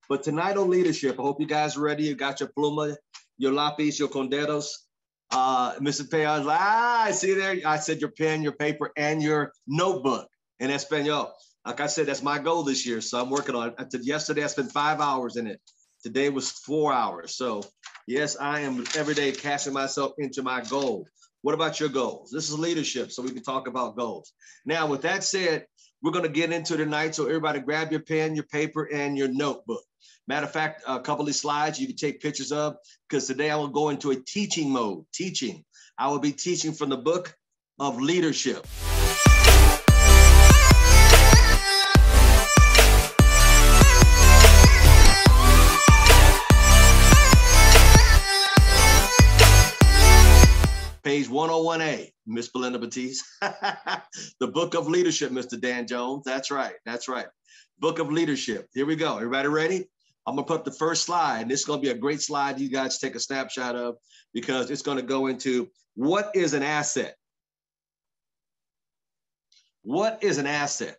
But tonight on leadership, I hope you guys are ready. You got your pluma, your lapis, your conderos. Mr. Peon's like, I see there. I said your pen, your paper, and your notebook in Espanol. Like I said, that's my goal this year. So I'm working on it. Yesterday, I spent 5 hours in it. Today was 4 hours. So yes, I am every day casting myself into my goal. What about your goals? This is leadership, so we can talk about goals. Now, with that said, we're going to get into tonight. So everybody grab your pen, your paper, and your notebook. Matter of fact, a couple of these slides you can take pictures of, because today I will go into a teaching mode, teaching. I will be teaching from the book of leadership. Page 101A, Miss Belinda Batiste. The book of leadership, Mr. Dan Jones. That's right. That's right. Book of leadership. Here we go. Everybody ready? I'm going to put up the first slide. This is going to be a great slide you guys take a snapshot of, because it's going to go into what is an asset. What is an asset?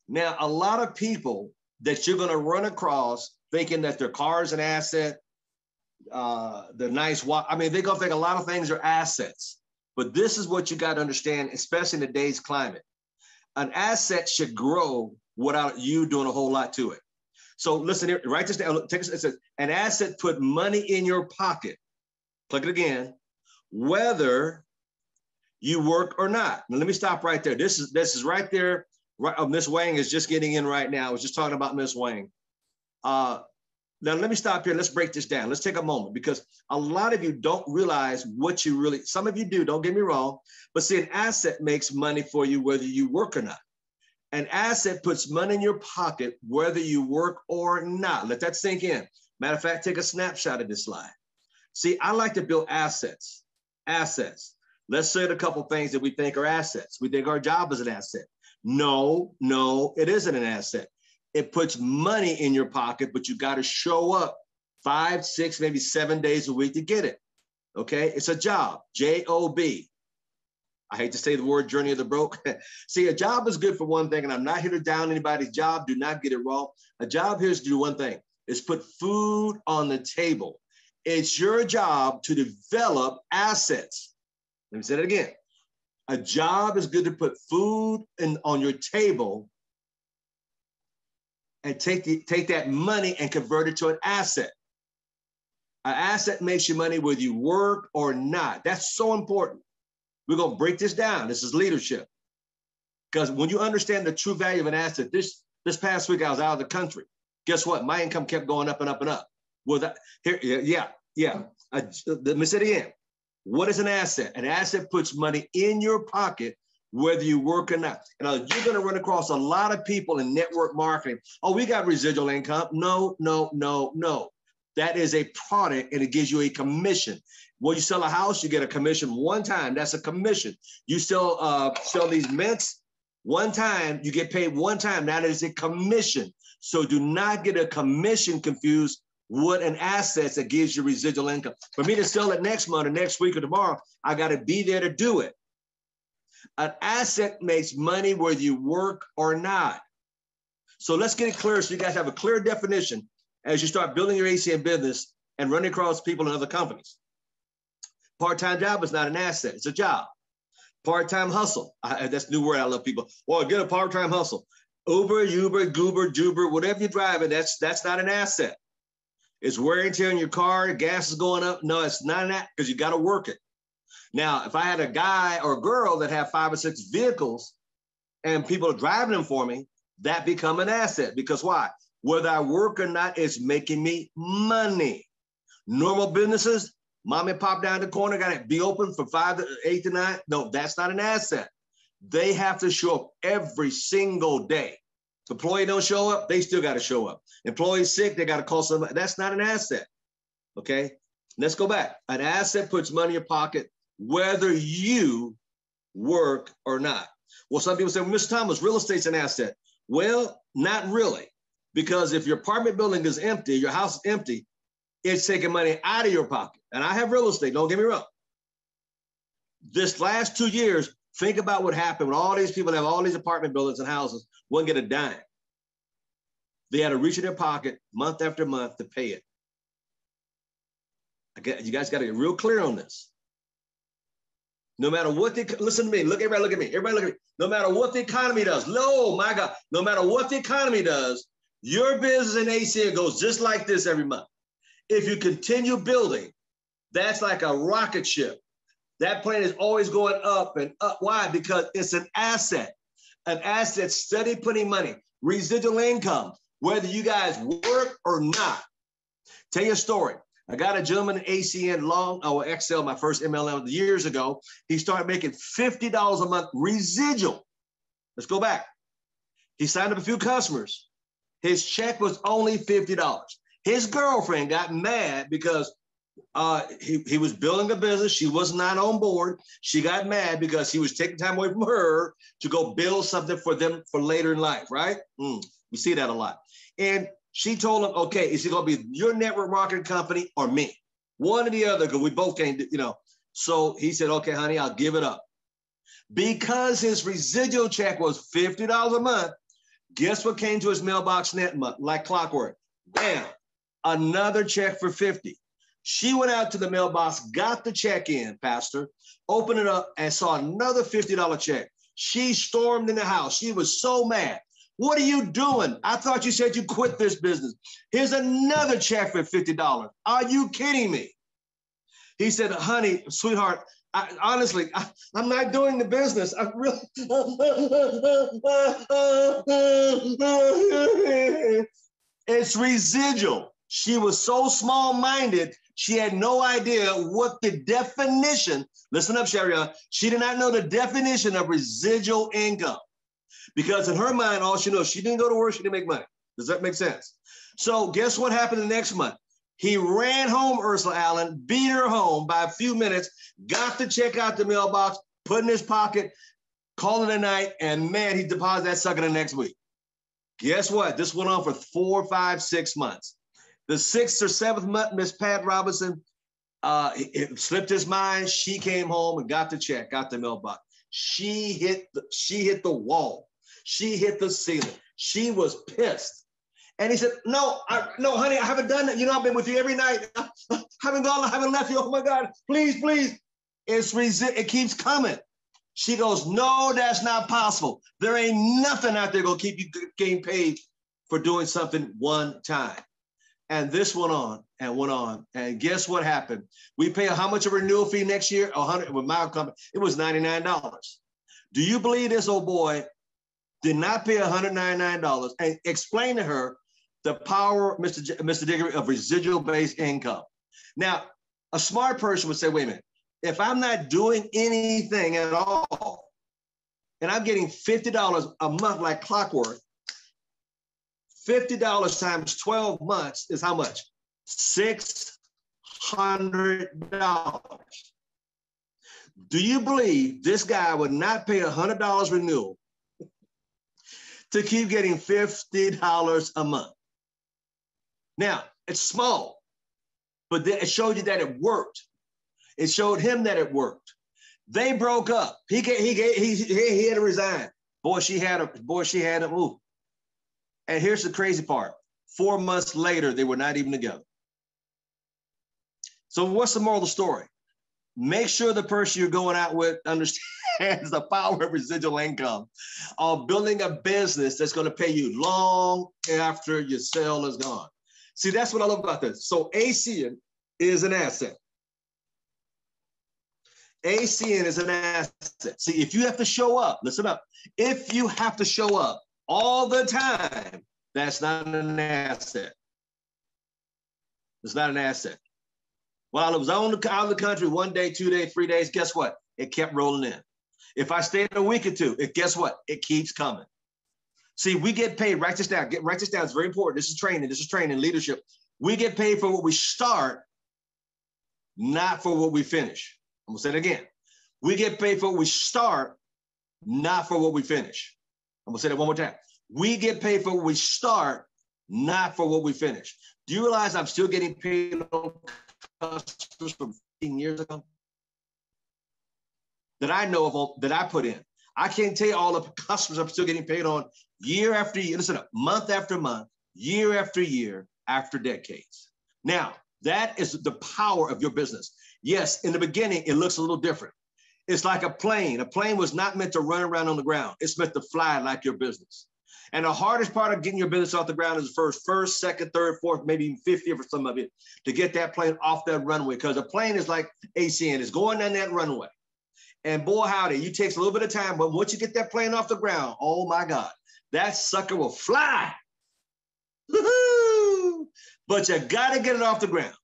Now, a lot of people that you're going to run across thinking that their car is an asset, the nice walk. I mean, they're going to think a lot of things are assets. But this is what you got to understand, especially in today's climate. An asset should grow without you doing a whole lot to it. So listen here, write this down. It says, an asset put money in your pocket. Click it again. Whether you work or not. Now, let me stop right there. This is right there. Right, Miss Wang is just getting in right now. I was just talking about Miss Wang. Now, let me stop here. Let's break this down. Let's take a moment, because a lot of you don't realize what you really, some of you do, don't get me wrong, but see, an asset makes money for you whether you work or not. An asset puts money in your pocket whether you work or not. Let that sink in. Matter of fact, take a snapshot of this slide. See, I like to build assets. Assets. Let's say a couple things that we think are assets. We think our job is an asset. No, it isn't an asset. It puts money in your pocket, but you got to show up 5, 6, maybe 7 days a week to get it. Okay, it's a job, J-O-B. I hate to say the word journey of the broke. See, a job is good for one thing, and I'm not here to down anybody's job. Do not get it wrong. A job here is to do one thing, is put food on the table. It's your job to develop assets. Let me say that again. A job is good to put food on your table and take that money and convert it to an asset. An asset makes you money whether you work or not. That's so important. We're going to break this down. This is leadership. Because when you understand the true value of an asset, this past week I was out of the country. Guess what? My income kept going up and up and up. Well, let me say it again. What is an asset? An asset puts money in your pocket whether you work or not. And you're going to run across a lot of people in network marketing. Oh, we got residual income. No. That is a product, and it gives you a commission. When you sell a house, you get a commission one time. That's a commission. You sell these mints one time, you get paid one time. That is a commission. So do not get a commission confused with an asset that gives you residual income. For me to sell it next month or next week or tomorrow, I got to be there to do it. An asset makes money whether you work or not. So let's get it clear so you guys have a clear definition as you start building your ACN business and running across people in other companies. Part-time job is not an asset, it's a job. Part-time hustle, that's a new word I love people. Well, get a part-time hustle. Uber, Goober, Juber, whatever you're driving, that's not an asset. It's wear and tear in your car, gas is going up. No, it's not an asset because you got to work it. Now, if I had a guy or a girl that have 5 or 6 vehicles and people are driving them for me, that become an asset. Because why? Whether I work or not, it's making me money. Normal businesses, mom and pop down the corner, got to be open from 5 to 8 to 9. No, that's not an asset. They have to show up every single day. Employee don't show up, they still got to show up. Employee sick, they got to call somebody. That's not an asset. Okay, let's go back. An asset puts money in your pocket whether you work or not. Well, some people say, well, Mr. Thomas, real estate's an asset. Well, not really, because if your apartment building is empty, your house is empty, it's taking money out of your pocket. And I have real estate, don't get me wrong. This last 2 years, think about what happened when all these people have all these apartment buildings and houses, wouldn't get a dime. They had to reach in their pocket month after month to pay it. You guys got to get real clear on this. No matter what listen to me, everybody look at me. Everybody look at me. No matter what the economy does, no, my God, no matter what the economy does, your business in ACN goes just like this every month. If you continue building, that's like a rocket ship. That plane is always going up and up. Why? Because it's an asset. An asset, steady putting money, residual income, whether you guys work or not. Tell you a story. I got a gentleman in ACN Excel, my first MLM years ago. He started making $50 a month residual. Let's go back. He signed up a few customers. His check was only $50. His girlfriend got mad because he was building a business. She was not on board. She got mad because he was taking time away from her to go build something for them for later in life, right? We see that a lot. And she told him, okay, is it going to be your network marketing company or me? One or the other, because we both can't, So he said, okay, honey, I'll give it up. Because his residual check was $50 a month, guess what came to his mailbox next month, like clockwork? Bam, another check for $50. She went out to the mailbox, got the check in, Pastor, opened it up, and saw another $50 check. She stormed in the house. She was so mad. What are you doing? I thought you said you quit this business. Here's another check for $50. Are you kidding me? He said, honey, sweetheart, honestly, I'm not doing the business. I really. It's residual. She was so small-minded, she had no idea what the definition, listen up, Sharian, she did not know the definition of residual income. Because in her mind, all she knows, she didn't go to work, she didn't make money. Does that make sense? So guess what happened the next month? He ran home, Ursula Allen, beat her home by a few minutes, got the check out the mailbox, put in his pocket, called it a night, and man, he deposited that sucker the next week. Guess what? This went on for 4, 5, 6 months. The 6th or 7th month, Miss Pat Robinson, it slipped his mind. She came home and got the check, got the mailbox. She hit the wall. She hit the ceiling. She was pissed. And he said, no, honey, I haven't done that. I've been with you every night. I haven't left you. Oh my God, please. It keeps coming. She goes, no, that's not possible. There ain't nothing out there gonna keep you getting paid for doing something one time. And this went on and went on. And guess what happened? We pay how much a renewal fee next year? 100 with my company. It was $99. Do you believe this old boy did not pay $199? And explain to her the power, Mr. Diggory, of residual-based income. Now, a smart person would say, wait a minute, if I'm not doing anything at all, and I'm getting $50 a month like clockwork, $50 times 12 months is how much? $600. Do you believe this guy would not pay $100 renewal to keep getting $50 a month? Now, it's small, but it showed you that it worked. It showed him that it worked. They broke up. He had to resign. Boy, she had to move. And here's the crazy part. 4 months later, they were not even together. So what's the moral of the story? Make sure the person you're going out with understands the power of residual income, of building a business that's going to pay you long after your sale is gone. See, that's what I love about this. So ACN is an asset. ACN is an asset. See, if you have to show up, listen up. If you have to show up all the time, that's not an asset. It's not an asset. While I was out of the country 1 day, 2 days, 3 days, guess what? It kept rolling in. If I stayed a week or two, guess what? It keeps coming. See, we get paid. Write this down. Write this down. It's very important. This is training. This is training, leadership. We get paid for what we start, not for what we finish. I'm going to say it again. We get paid for what we start, not for what we finish. I'm going to say that one more time. We get paid for what we start, not for what we finish. Do you realize I'm still getting paid on customers from 15 years ago that I know of, that I put in? I can't tell you all the customers I'm still getting paid on year after year. Listen, month after month, year after year, after decades. Now, that is the power of your business. Yes, in the beginning, it looks a little different. It's like a plane. A plane was not meant to run around on the ground. It's meant to fly like your business. And the hardest part of getting your business off the ground is first, second, third, fourth, maybe even 50th for some of it, to get that plane off that runway. Because a plane is like ACN, it's going down that runway. And boy, howdy, it takes a little bit of time, but once you get that plane off the ground, oh my God, that sucker will fly. Woo-hoo! But you got to get it off the ground.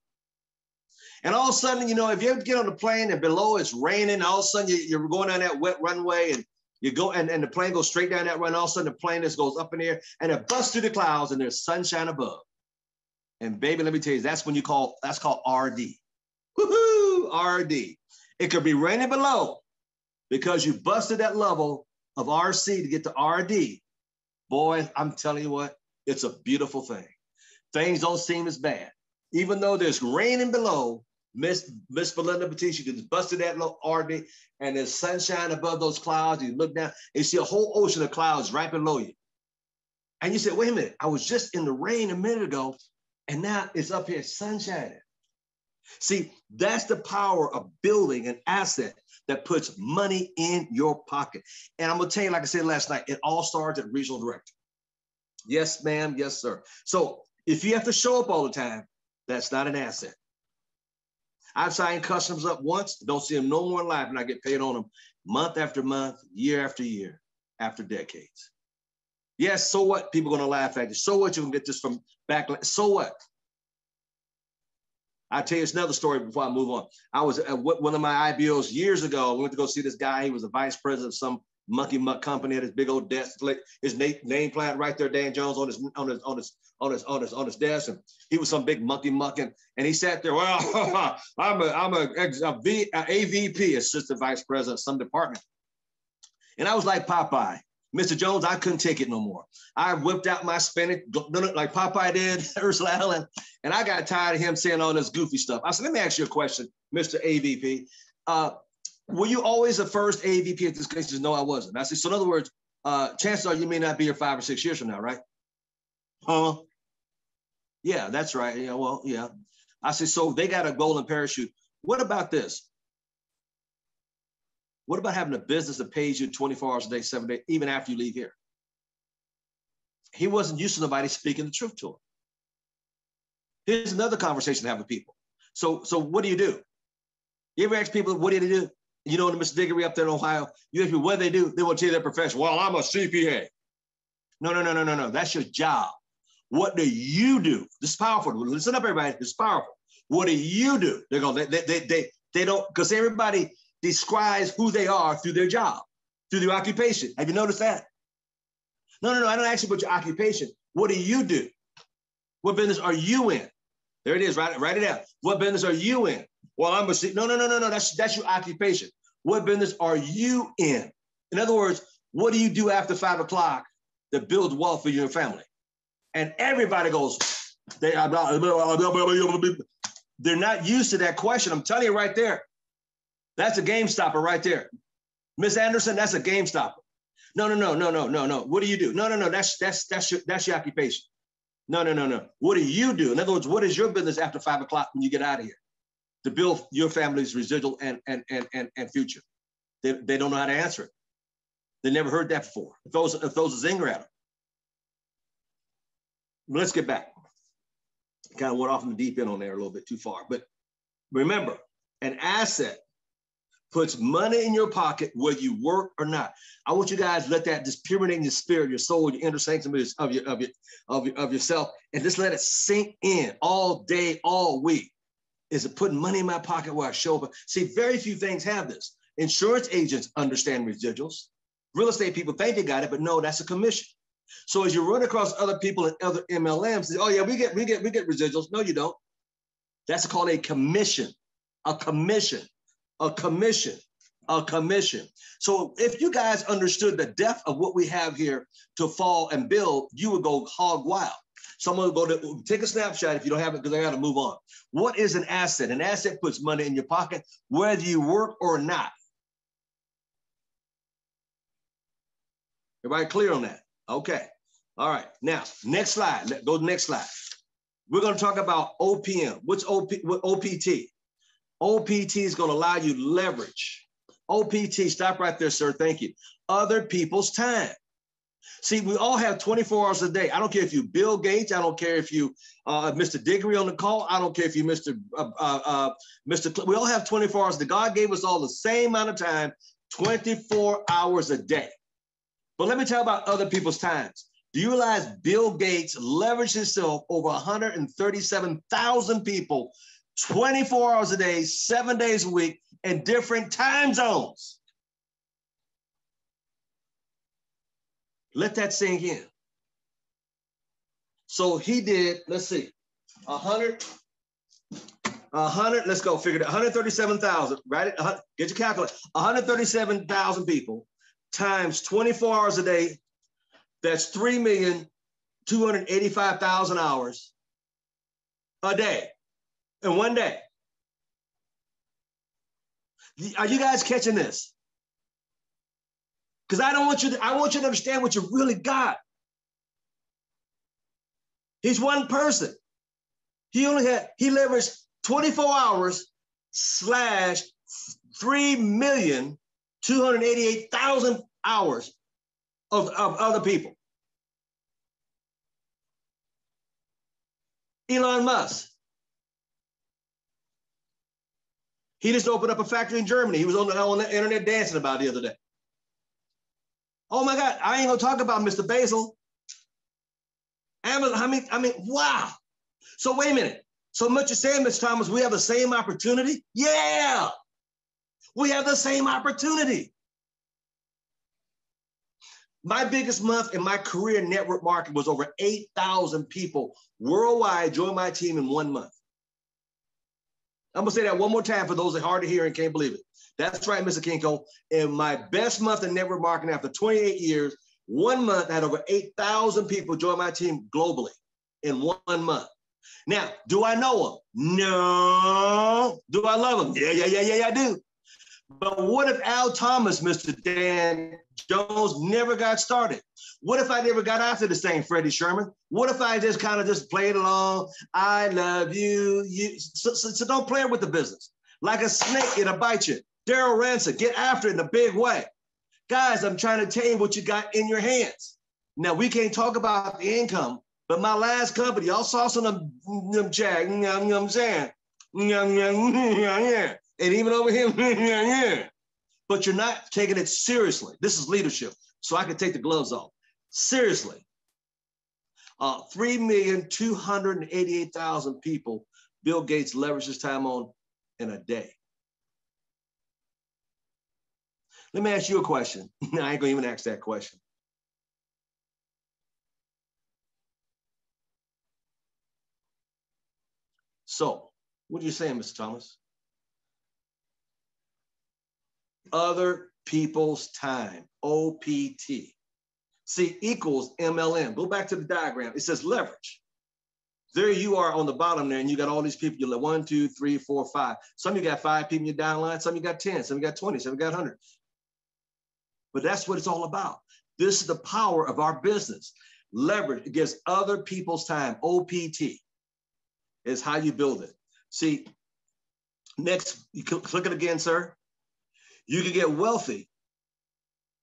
And all of a sudden, you know, if you ever get on the plane and below it's raining, all of a sudden you're going down that wet runway and you go and the plane goes straight down that run. All of a sudden the plane just goes up in the air and it busts through the clouds and there's sunshine above. And baby, let me tell you, that's called RD. Woohoo! RD. It could be raining below because you busted that level of RC to get to RD. Boy, I'm telling you what, it's a beautiful thing. Things don't seem as bad. Even though there's raining below, Miss Belinda Batiste, you just busted that little RD and there's sunshine above those clouds. You look down and you see a whole ocean of clouds right below you. And you say, wait a minute, I was just in the rain a minute ago and now it's up here sunshine. See, that's the power of building an asset that puts money in your pocket. And I'm gonna tell you, like I said last night, it all starts at regional director. Yes, ma'am, yes, sir. So if you have to show up all the time, that's not an asset. I've signed customers up once, don't see them no more in life, and I get paid on them month after month, year after year, after decades. Yes, so what? People are going to laugh at you. So what? You can get this from back. So what? I'll tell you another story before I move on. I was at one of my IBOs years ago. I went to go see this guy. He was a vice president of some monkey muck company at his big old desk. His name plant right there, Dan Jones, on his desk, and he was some big monkey mucking. And he sat there. Well, I'm a AVP, assistant vice president of some department. And I was like Popeye, Mr. Jones. I couldn't take it no more. I whipped out my spinach, like Popeye did, Ursula Allen, and I got tired of him saying all this goofy stuff. I said, let me ask you a question, Mr. AVP. Were you always the first AVP at this case? He says, no, I wasn't. I said, so in other words, chances are you may not be here 5 or 6 years from now, right? Huh? Yeah, that's right. Yeah, well, yeah. I said, so they got a golden parachute. What about this? What about having a business that pays you 24 hours a day, 7 days, even after you leave here? He wasn't used to nobody speaking the truth to him. Here's another conversation to have with people. So what do? You ever ask people, what do they do? You know, in Mr. Diggory up there in Ohio, you ask people what they do, they will tell you their profession. Well, I'm a CPA. No. That's your job. What do you do? This is powerful. Listen up, everybody. This is powerful. What do you do? They're going. They don't, because everybody describes who they are through their job, through their occupation. Have you noticed that? No. I don't ask you about your occupation. What do you do? What business are you in? There it is. Write it down. What business are you in? Well, I'm a no. That's your occupation. What business are you in? In other words, what do you do after 5 o'clock that builds wealth for your family? And everybody goes, they're not used to that question. I'm telling you right there. That's a game stopper right there. Miss Anderson, that's a game stopper. No. What do you do? No. That's your occupation. No. What do you do? In other words, what is your business after 5 o'clock when you get out of here to build your family's residual and future? They don't know how to answer it. They never heard that before. If those a zinger at them. Let's get back. Kind of went off in the deep end on there a little bit too far. But remember, an asset puts money in your pocket whether you work or not. I want you guys to let that just permeate in your spirit, your soul, your inner sanctum of yourself, and just let it sink in all day, all week. Is it putting money in my pocket where I show up? See, very few things have this. Insurance agents understand residuals. Real estate people think they got it, but no, that's a commission. So as you run across other people and other MLMs, say, oh yeah, we get residuals. No, you don't. That's called a commission. A commission. So if you guys understood the depth of what we have here to fall and build, you would go hog wild. Someone will go to take a snapshot if you don't have it, because I got to move on. What is an asset? An asset puts money in your pocket, whether you work or not. Everybody clear on that? Okay. All right, now, next slide. Go to the next slide. We're going to talk about OPM. What's OPT? OPT is going to allow you leverage. OPT, stop right there, sir. Thank you. Other people's time. See, we all have 24 hours a day. I don't care if you Bill Gates. I don't care if you Mr. Diggory on the call. I don't care if you Mr. We all have 24 hours. God gave us all the same amount of time, 24 hours a day. But let me tell you about other people's times. Do you realize Bill Gates leveraged himself over 137,000 people, 24 hours a day, 7 days a week, in different time zones? Let that sink in. So he did, let's see, 100, let's go figure it out, 137,000, right? Get your calculator. 137,000 people times 24 hours a day. That's 3,285,000 hours a day in one day. Are you guys catching this? Because I want you to understand what you really got. He's one person. He leveraged 24 hours slash 3,288,000 hours of other people. Elon Musk. He just opened up a factory in Germany. He was on the internet dancing about it the other day. Oh my God, I ain't gonna talk about Mr. Basil. Amazon, I mean, wow. So wait a minute. So much you're saying, Mr. Thomas, we have the same opportunity? Yeah, we have the same opportunity. My biggest month in my career in network marketing was over 8,000 people worldwide joined my team in 1 month. I'm gonna say that one more time for those that are hard to hear and can't believe it. That's right, Mr. Kinko. In my best month in network marketing after 28 years, 1 month, I had over 8,000 people join my team globally in 1 month. Now, do I know them? No. Do I love them? Yeah, I do. But what if Al Thomas, Mr. Dan Jones, never got started? What if I never got after the same Freddie Sherman? What if I just kind of just played along? I love you. So don't play with the business. Like a snake, it'll bite you. Daryl Ransom, get after it in a big way. Guys, I'm trying to tell you what you got in your hands. Now, we can't talk about the income, but my last company, y'all saw some of them jag, you know what I'm saying? And even over here, but you're not taking it seriously. This is leadership, so I can take the gloves off. Seriously. 3,288,000 people Bill Gates leveraged his time on in a day. Let me ask you a question. I ain't gonna even ask that question. So, what are you saying, Mr. Thomas? Other people's time, OPT. See, equals MLM. Go back to the diagram. It says leverage. There you are on the bottom there, and you got all these people. You're like 1, 2, 3, 4, 5. Some of you got 5 people in your downline. Some of you got 10. Some of you got 20. Some of you got 100. But that's what it's all about. This is the power of our business. Leverage. It gives other people's time. OPT is how you build it. See, next, you click it again, sir. You can get wealthy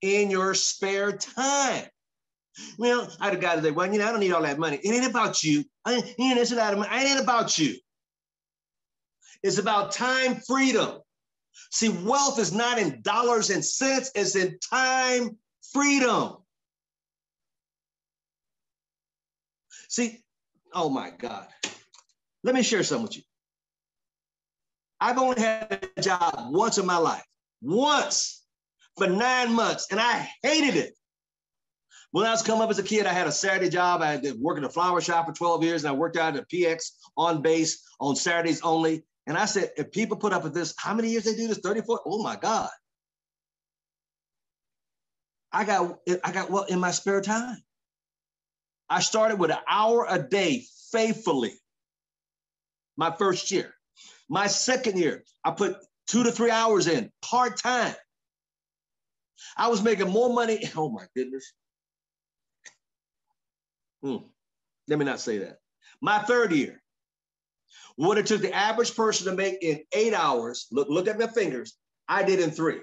in your spare time. Well, I had a guy today, well, I don't need all that money. It ain't about you. It ain't about you. It's about time freedom. See, wealth is not in dollars and cents. It's in time freedom. See, oh my God. Let me share something with you. I've only had a job once in my life. Once for 9 months, and I hated it. When I was coming up as a kid, I had a Saturday job. I had to work in a flower shop for 12 years, and I worked out at PX on base on Saturdays only. And I said, if people put up with this, how many years they do this? 34? Oh my God. I got well in my spare time. I started with 1 hour a day faithfully. My first year. My second year, I put 2 to 3 hours in part-time. I was making more money. Oh my goodness. Let me not say that. My third year, what it took the average person to make in 8 hours, look at my fingers, I did in 3.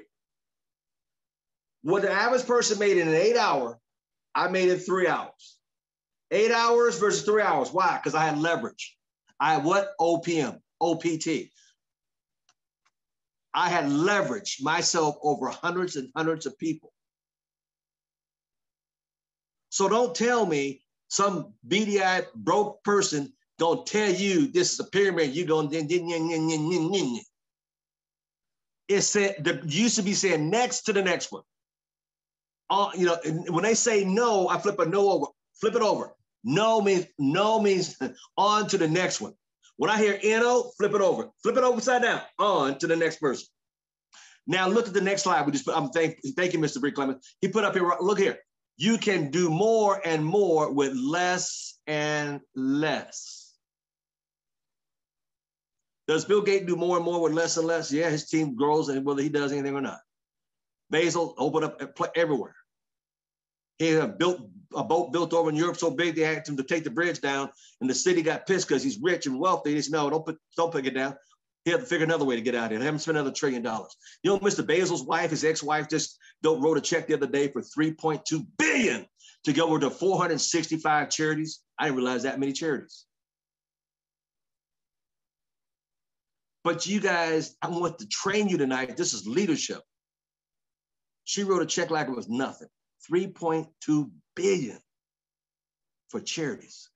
What the average person made in an 8 hour, I made in 3 hours. 8 hours versus 3 hours. Why? Because I had leverage. I had what? OPM, OPT. I had leveraged myself over hundreds and hundreds of people. So don't tell me some beady-eyed broke person gonna tell you this is a pyramid. You going it said used to be saying next to the next one. You know, when they say no, I flip a no over. Flip it over. No means on to the next one. When I hear NO, flip it over. Flip it over upside down. On to the next person. Now look at the next slide. We just put, thank you, Mr. Bree Clemens. He put up here. Look here. You can do more and more with less and less. Does Bill Gates do more and more with less and less? Yeah, his team grows, and whether he does anything or not. Basil opened up everywhere. He had a boat built over in Europe so big they had him to take the bridge down, and the city got pissed because he's rich and wealthy. He said, "No, don't pick it down." He had to figure another way to get out of here. They haven't spent another $1 trillion. You know, Mr. Basil's wife, his ex-wife, just wrote a check the other day for $3.2 billion to go over to 465 charities. I didn't realize that many charities. But you guys, I want to train you tonight. This is leadership. She wrote a check like it was nothing. $3.2 billion for charities.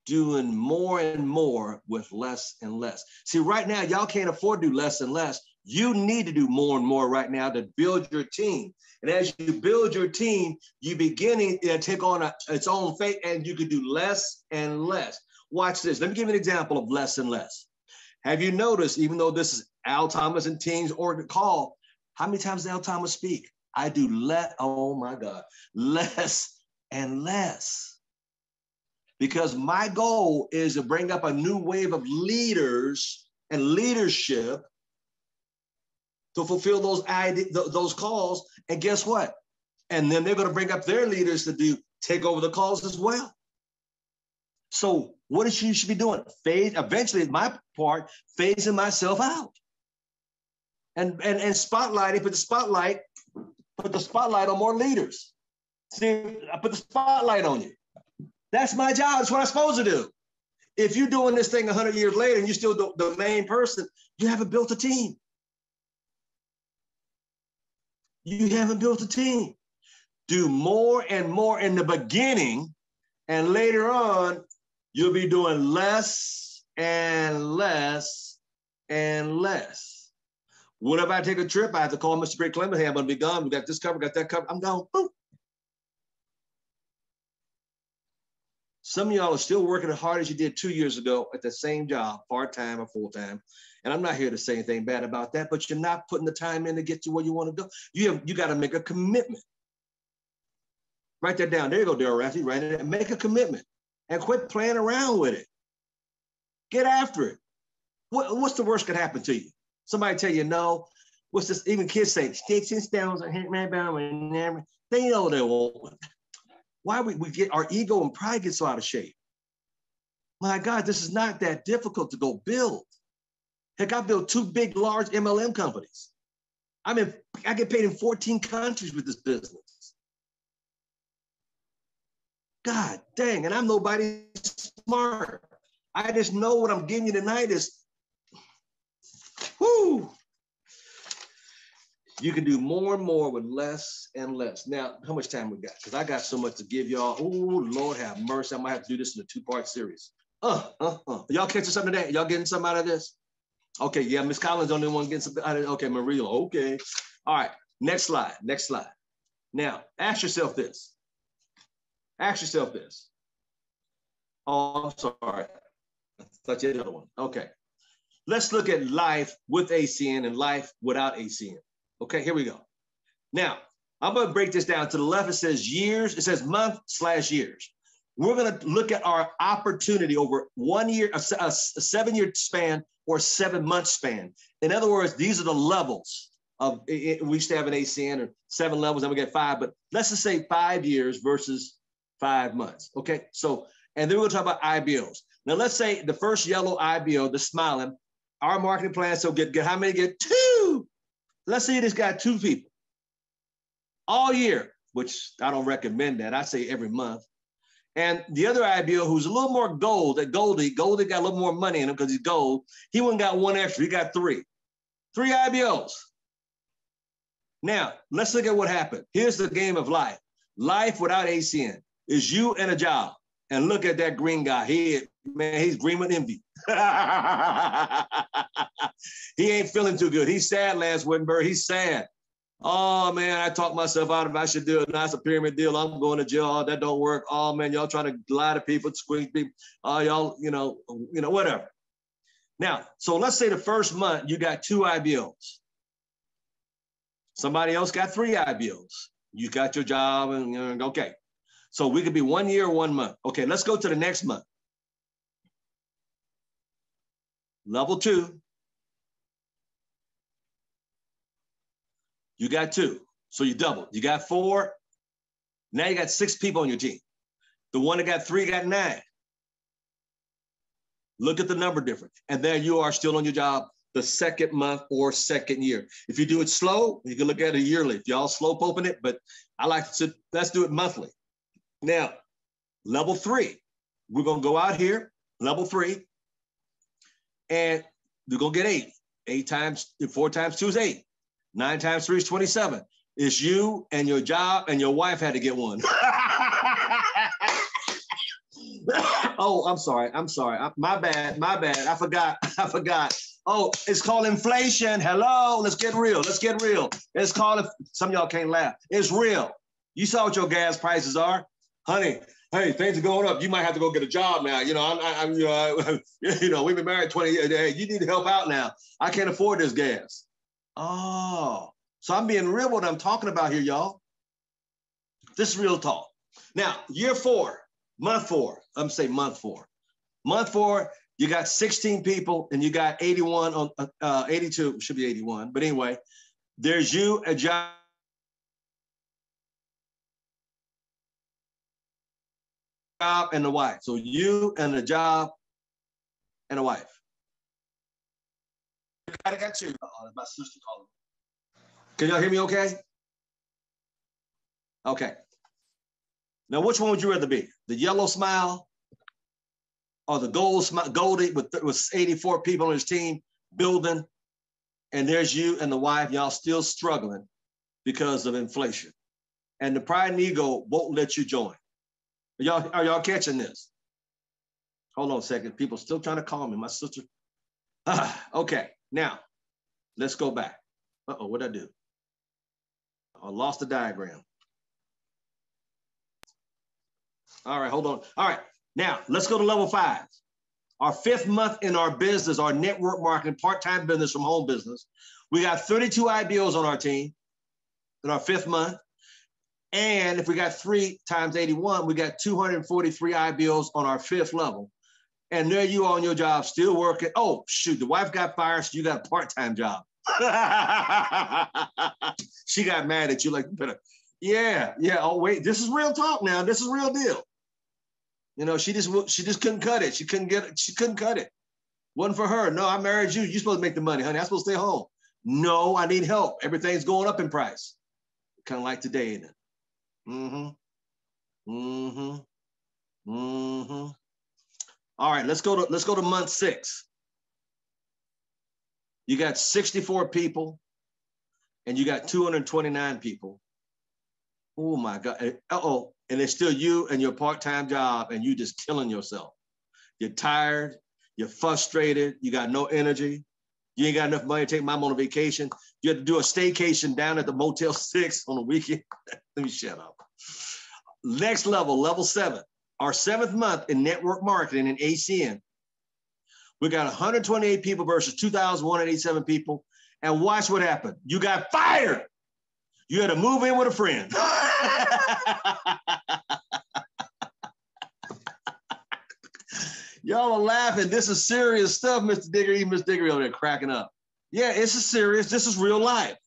Doing more and more with less and less. See, right now, y'all can't afford to do less and less. You need to do more and more right now to build your team. And as you build your team, you beginning to take on its own fate, and you can do less and less. Watch this. Let me give you an example of less and less. Have you noticed, even though this is Al Thomas and teams or call, how many times does Al Thomas speak? I do oh my God, less and less. Because my goal is to bring up a new wave of leaders and leadership to fulfill those calls. And guess what? And then they're going to bring up their leaders to take over the calls as well. So what you should be doing? Eventually, my part, phasing myself out. And spotlighting, put the spotlight on more leaders. See, I put the spotlight on you. That's my job. That's what I'm supposed to do. If you're doing this thing 100 years later and you're still the main person, you haven't built a team. You haven't built a team. Do more and more in the beginning, and later on, you'll be doing less and less and less. What if I take a trip? I have to call Mr. Bree Clemens. Hey, I'm going to be gone. We got this covered, got that covered. I'm gone. Boom. Some of y'all are still working as hard as you did 2 years ago at the same job, part-time or full-time. And I'm not here to say anything bad about that, but you're not putting the time in to get to where you want to go. You got to make a commitment. Write that down. There you go, Daryl Raffy. Write it and make a commitment and quit playing around with it. Get after it. What's the worst could happen to you? Somebody tell you no. What's this? Even kids say, sticks and stones are hit my bow and never. They know they won't. Why we get our ego and pride gets so out of shape. My God, this is not that difficult to go build. Heck, I built 2 big, large MLM companies. I get paid in 14 countries with this business. God dang, and I'm nobody smart. I just know what I'm giving you tonight is, whoo. You can do more and more with less and less. Now, how much time we got? Because I got so much to give y'all. Oh, Lord have mercy. I might have to do this in a 2-part series. Y'all catching something today? Y'all getting something out of this? Okay, yeah, Miss Collins the only one getting something out of it. Okay, Maria, okay. All right, next slide. Now, ask yourself this. Oh, I'm sorry. I thought you had another one. Okay. Let's look at life with ACN and life without ACN. Okay, here we go. Now, I'm going to break this down. To the left, it says years. It says month/years. We're going to look at our opportunity over 1 year, a 7-year span or 7-month span. In other words, these are the levels of, we used to have an ACN or 7 levels, then we get 5, but let's just say 5 years versus 5 months. Okay, so, and then we're gonna talk about IBOs. Now, let's say the first yellow IBO, the smiling, our marketing plan, so get how many? Get 2. Let's say this got 2 people all year, which I don't recommend that. I say every month. And the other IBO who's a little more gold, that Goldie got a little more money in him because he's gold. He went and got 1 extra. He got 3. 3 IBOs. Now, let's look at what happened. Here's the game of life. Life without ACN is you and a job. And look at that green guy. He's green with envy. He ain't feeling too good. He's sad, Lance Wittenberg. He's sad. Oh, man, I talked myself out of it. I should do it. Now it's a pyramid deal. I'm going to jail. Oh, that don't work. Oh, man, y'all trying to lie to people, squeeze people. Oh, y'all, whatever. Now, so let's say the first month you got 2 IBOs. Somebody else got 3 IBOs. You got your job and okay. So we could be 1 year or 1 month. Okay, let's go to the next month. Level 2. You got 2. So you doubled. You got 4. Now you got 6 people on your team. The one that got 3 got 9. Look at the number difference. And there you are still on your job the second month or second year. If you do it slow, you can look at it yearly. If y'all slow poping it, but I like to, let's do it monthly. Now, level 3, we're going to go out here, level 3, and we're going to get 8. 8 times, 4 times 2 is 8. 9 times 3 is 27. It's you and your job, and your wife had to get 1. Oh, I'm sorry. My bad. I forgot. Oh, it's called inflation. Hello, let's get real. It's called, some of y'all can't laugh. It's real. You saw what your gas prices are. Honey, hey, things are going up. You might have to go get a job now. We've been married 20 years. Hey, you need to help out now. I can't afford this gas. Oh, so I'm being real what I'm talking about here, y'all. This is real talk. Now, year 4, month 4. I'm saying month 4. Month 4, you got 16 people and you got 81 on 82, should be 81. But anyway, there's you, a job. And the wife. So you and a job and a wife. I got you. My sister calling. Can y'all hear me okay? Okay. Now, which one would you rather be? The yellow smile or the gold smile, Goldie with 84 people on his team building, and there's you and the wife, y'all still struggling because of inflation. And the pride and ego won't let you join. Are y'all catching this? Hold on a second. People still trying to call me. My sister. Okay. Now, let's go back. Uh-oh, what'd I do? I lost the diagram. All right, hold on. All right. Now, let's go to level 5. Our 5th month in our business, our network marketing, part-time business from home business. We got 32 IBOs on our team in our 5th month. And if we got 3 times 81, we got 243 IBOs on our 5th level. And there you are on your job, still working. Oh, shoot, the wife got fired, so you got a part-time job. She got mad at you like, yeah. Oh, wait, this is real talk now. This is real deal. She just couldn't cut it. She couldn't cut it. Wasn't for her. No, I married you. You're supposed to make the money, honey. I'm supposed to stay home. No, I need help. Everything's going up in price. Kind of like today, isn't it? All right, let's go to month 6. You got 64 people and you got 229 people. Oh my God. Uh-oh. And it's still you and your part-time job and you just killing yourself. You're tired, you're frustrated, you got no energy. You ain't got enough money to take mom on a vacation. You have to do a staycation down at the Motel 6 on a weekend. Let me shut up. Next level, level 7. Our 7th month in network marketing and ACN. We got 128 people versus 2,187 people. And watch what happened. You got fired. You had to move in with a friend. Y'all are laughing. This is serious stuff, Mr. Diggory. Miss Diggory over there cracking up. Yeah, this is serious. This is real life.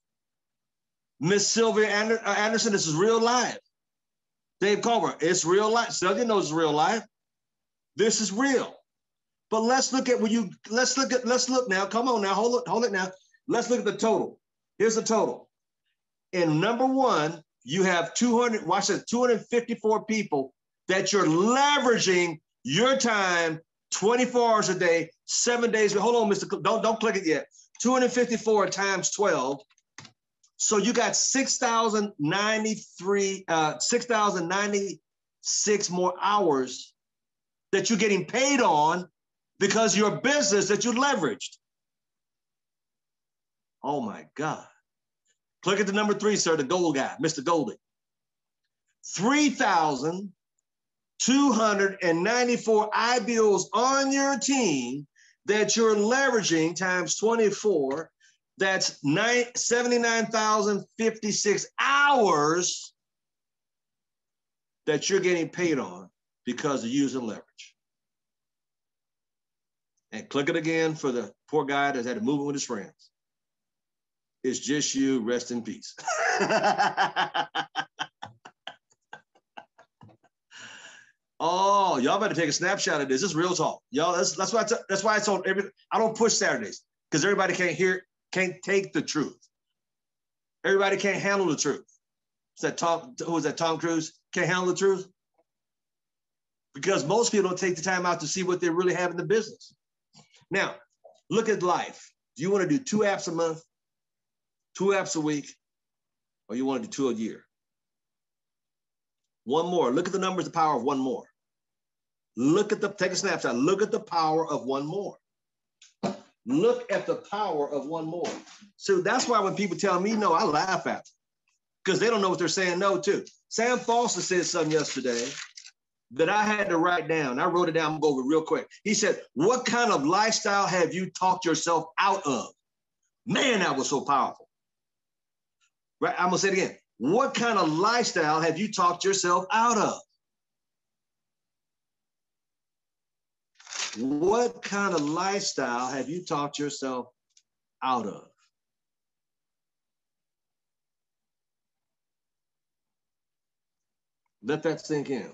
Miss Sylvia Anderson, this is real life. Dave Culver, it's real life. Cellular knows it's real life. This is real. But let's look at let's look now. Come on now, hold it now. Let's look at the total. Here's the total. In number one, you have 254 people that you're leveraging your time 24 hours a day, 7 days. Hold on, Mr. Don't click it yet. 254 times 12. So you got 6,096 more hours that you're getting paid on because your business that you leveraged. Oh my God. Click at the number 3, sir, the gold guy, Mr. Goldie. 3,294 IBOs on your team that you're leveraging times 24. That's 79,056 hours that you're getting paid on because of using leverage. And click it again for the poor guy that had to move it with his friends. It's just you, rest in peace. Oh, y'all better take a snapshot of this. This is real talk. Y'all, that's why I told everybody, I don't push Saturdays because everybody can't take the truth. Everybody can't handle the truth. Who was that, Tom Cruise? Can't handle the truth? Because most people don't take the time out to see what they really have in the business. Now, look at life. Do you want to do 2 apps a month, 2 apps a week, or you want to do 2 a year? One more. Look at the numbers, the power of one more. Take a snapshot. Look at the power of one more. Look at the power of one more. So that's why when people tell me no, I laugh at them because they don't know what they're saying no to. Sam Foster said something yesterday that I had to write down. I wrote it down. I'm going to go over it real quick. He said, what kind of lifestyle have you talked yourself out of? Man, that was so powerful. Right? I'm going to say it again. What kind of lifestyle have you talked yourself out of? What kind of lifestyle have you talked yourself out of? Let that sink in.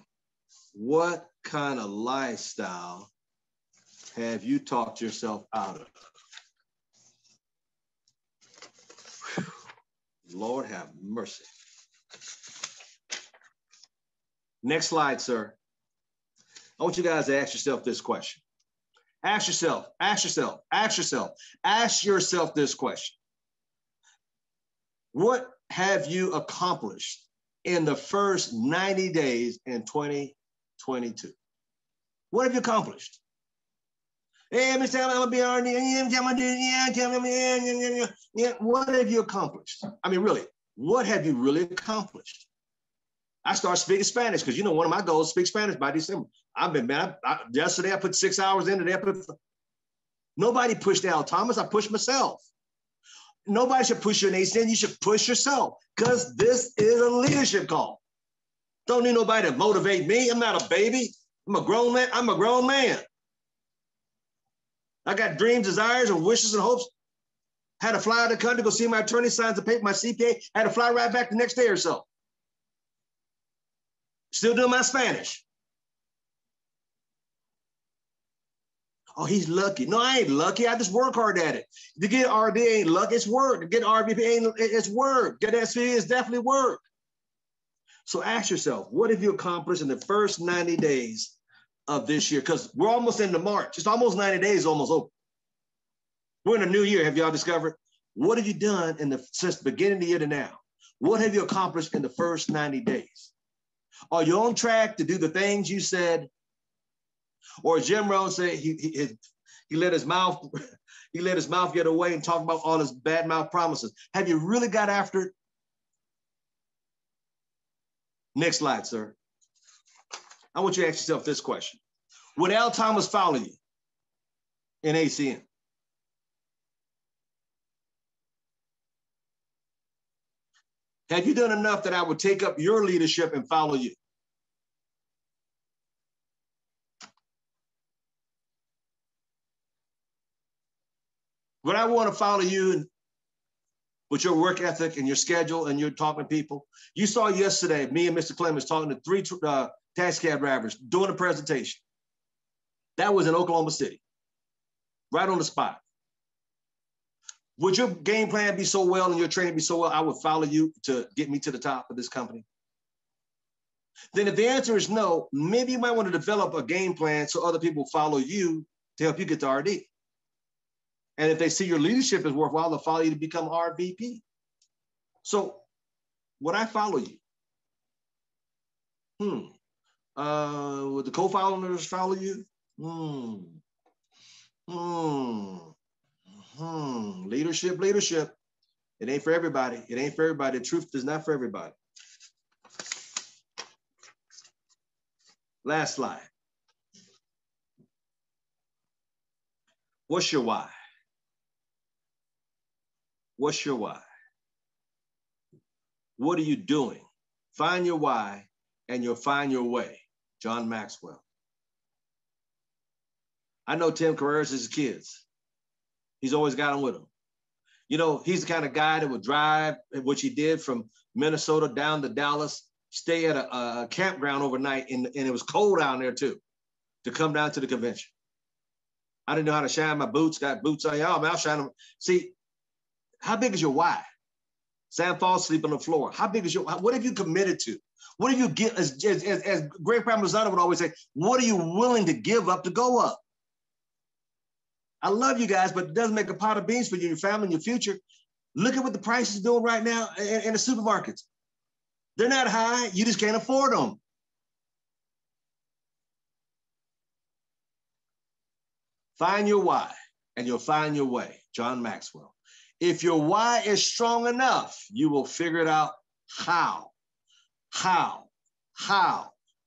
What kind of lifestyle have you talked yourself out of? Whew. Lord have mercy. Next slide, sir. I want you guys to ask yourself this question. Ask yourself this question. What have you accomplished in the first 90 days in 2022? What have you accomplished? Hey, Mr. I'm gonna be on what have you accomplished? I mean, really, what have you really accomplished? I started speaking Spanish because, one of my goals is to speak Spanish by December. Yesterday I put 6 hours in. Today nobody pushed Al Thomas. I pushed myself. Nobody should push your nation. You should push yourself because this is a leadership call. Don't need nobody to motivate me. I'm not a baby. I'm a grown man. I got dreams, desires, and wishes and hopes. Had to fly out of the country to go see my attorney, signs the paper, my CPA. Had to fly right back the next day or so. Still doing my Spanish. Oh, he's lucky. No, I ain't lucky. I just work hard at it. To get RD ain't luck, it's work. To get RVP it's work. Get SVP is definitely work. So ask yourself, what have you accomplished in the first 90 days of this year? Because we're almost into March. It's almost 90 days, almost over. We're in a new year. Have y'all discovered? What have you done since the beginning of the year to now? What have you accomplished in the first 90 days? Are you on track to do the things you said? Or Jim Rohn said he let his mouth get away and talk about all his bad mouth promises. Have you really got after it? Next slide, sir. I want you to ask yourself this question. Would Al Thomas follow you in ACN? Have you done enough that I would take up your leadership and follow you? Would I want to follow you with your work ethic and your schedule and you're talking to people. You saw yesterday, me and Mr. Clemens talking to 3 taxi cab drivers doing a presentation. That was in Oklahoma City, right on the spot. Would your game plan be so well and your training be so well, I would follow you to get me to the top of this company? Then if the answer is no, maybe you might want to develop a game plan so other people follow you to help you get to RD. And if they see your leadership is worthwhile, they'll follow you to become RVP. So would I follow you? Would the co-founders follow you? Leadership. It ain't for everybody. It ain't for everybody. The truth is not for everybody. Last slide. What's your why? What's your why? What are you doing? Find your why and you'll find your way. John Maxwell. I know Tim Carreras' his kids. He's always got them with him. You know, he's the kind of guy that would drive, which he did from Minnesota down to Dallas, stay at a campground overnight, and it was cold down there too, to come down to the convention. I didn't know how to shine my boots, got boots on. Oh, man, I'll shine them. See, how big is your why? Sam falls asleep on the floor. How big is your, what have you committed to? What have you get, as Greg Parmesan would always say, what are you willing to give up to go up? I love you guys, but it doesn't make a pot of beans for you and your family and your future. Look at what the price is doing right now in the supermarkets. They're not high. You just can't afford them. Find your why and you'll find your way. John Maxwell. If your why is strong enough, you will figure it out how.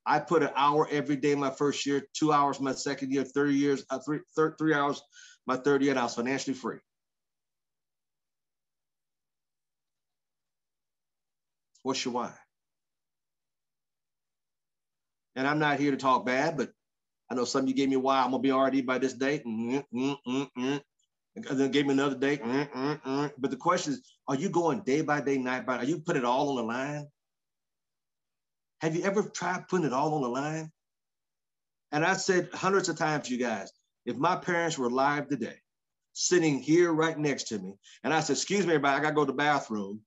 I put an hour every day my first year, 2 hours my second year, 3 years, 3 hours my third year, and I was financially free. What's your why? And I'm not here to talk bad, but I know some of you gave me why I'm gonna be RD by this date. And then gave me another date. But the question is, are you going day by day, night by night? Are you putting it all on the line? Have you ever tried putting it all on the line? And I said hundreds of times, you guys, if my parents were alive today, sitting here right next to me, and I said, excuse me, everybody, I gotta go to the bathroom.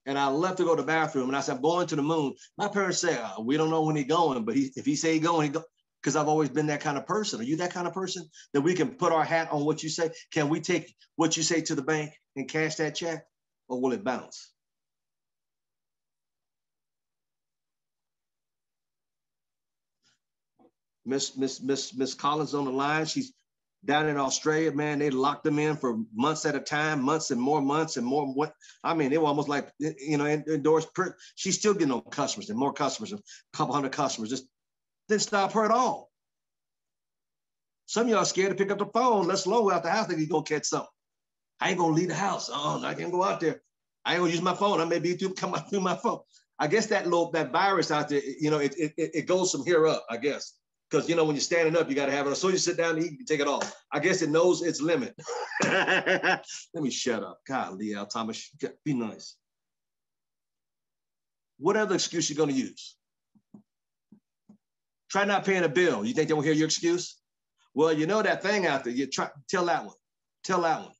And I left to go to the bathroom, and I said, I'm going to the moon. My parents say, we don't know when he's going, but if he say he's going, he go. Because I've always been that kind of person. Are you that kind of person that we can put our hat on what you say? Can we take what you say to the bank and cash that check, or will it bounce? Miss Collins on the line. She's down in Australia, man. They locked them in for months at a time, months and more. What I mean, they were almost like, you know, endorsed. She's still getting on customers and more customers, a couple hundred customers. Just didn't stop her at all. Some of y'all scared to pick up the phone, let alone go out the house, think you're gonna catch something. I ain't gonna leave the house. Oh, I can't go out there. I ain't gonna use my phone. I may be come out through my phone. I guess that virus out there, you know, it goes from here up, I guess. Because, you know, when you're standing up, you got to have it. So you sit down and eat, you take it off. I guess it knows its limit. Let me shut up. Golly, Al Thomas, be nice. What other excuse you going to use? Try not paying a bill. You think they won't hear your excuse? Well, you know that thing out there. You tell that one. Tell that one.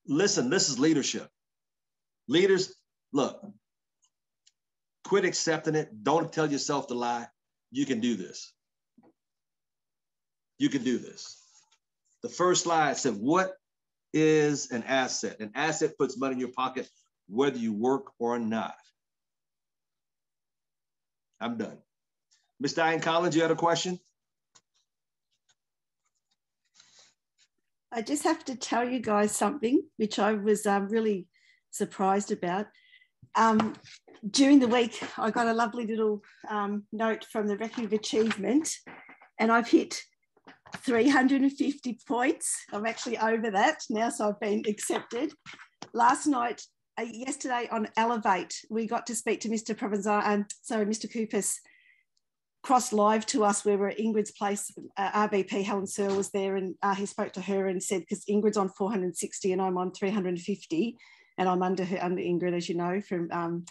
Listen, this is leadership. Leaders, look, quit accepting it. Don't tell yourself to lie. You can do this. You can do this. The first slide said, what is an asset? An asset puts money in your pocket, whether you work or not. I'm done. Ms. Diane Collins, you had a question? I just have to tell you guys something, which I was really surprised about. During the week, I got a lovely little note from the Record of Achievement, and I've hit 350 points. I'm actually over that now, so I've been accepted. Yesterday on Elevate, we got to speak to Mr. Mr. Kupis crossed live to us. We were at Ingrid's place. RVP Helen Searle was there, and he spoke to her and said, because Ingrid's on 460 and I'm on 350, and I'm under Ingrid, as you know, from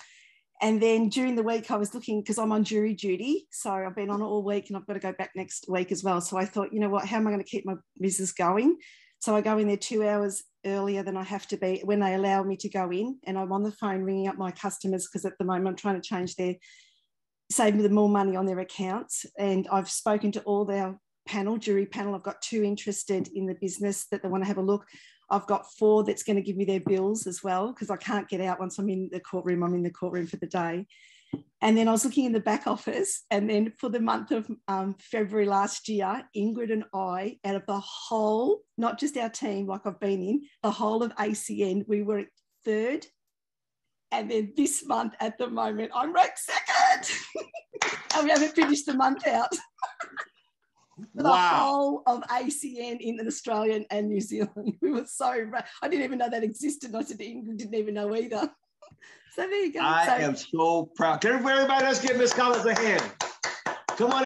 and then during the week I was looking, because I'm on jury duty, so I've been on it all week and I've got to go back next week as well. So I thought, you know what, how am I going to keep my business going? So I go in there 2 hours earlier than I have to be when they allow me to go in, and I'm on the phone ringing up my customers, because at the moment I'm trying to change save them more money on their accounts. And I've spoken to all their jury panel. I've got 2 interested in the business that they want to have a look. I've got 4 that's going to give me their bills as well, because I can't get out once I'm in the courtroom. I'm in the courtroom for the day. And then I was looking in the back office, and then for the month of February last year, Ingrid and I, out of the whole, not just our team like I've been in, the whole of ACN, we were at 3rd. And then this month at the moment, I'm ranked 2nd. And we haven't finished the month out. For the whole of ACN in Australia and New Zealand. We were I didn't even know that existed. I said Ingrid didn't even know either. So there you go. I am so proud. Can everybody else give Miss Collins a hand? Come on.